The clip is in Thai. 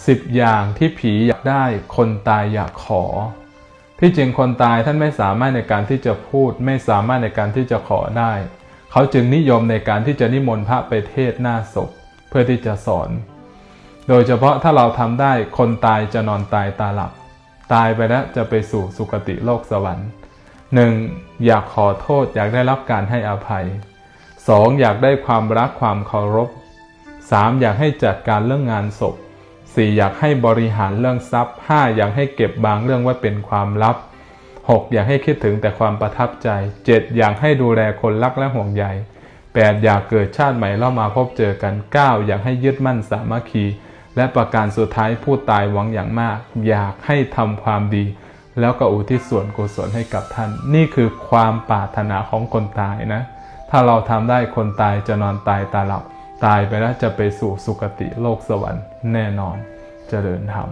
10 อย่างที่ผีอยากได้คนตายอยากขอที่จริงคนตายท่านไม่สามารถในการที่จะพูดไม่สามารถในการที่จะขอได้เขาจึงนิยมในการที่จะนิมนต์พระไปเทศน์หน้าศพเพื่อที่จะสอนโดยเฉพาะถ้าเราทำได้คนตายจะนอนตายตาหลับตายไปแล้วจะไปสู่สุคติโลกสวรรค์ 1. อยากขอโทษอยากได้รับการให้อภัย 2. อยากได้ความรักความเคารพ 3. อยากให้จัดการเรื่องงานศพ 4. อยากให้บริหารเรื่องทรัพย์ 5. อยากให้เก็บบางเรื่องไว้เป็นความลับ 6. อยากให้คิดถึงแต่ความประทับใจ 7. อยากให้ดูแลคนรักและห่วงใย 8. อยากเกิดชาติใหม่แล้วมาพบเจอกัน 9. อยากให้ยึดมั่นสามัคคีและประการสุดท้ายผู้ตายหวังอย่างมากอยากให้ทำความดีแล้วก็อุทิศส่วนกุศลให้กับท่านนี่คือความปรารถนาของคนตายนะถ้าเราทำได้คนตายจะนอนตายตาหลับตายไปแล้วจะไปสู่สุคติโลกสวรรค์แน่นอนเจริญธรรม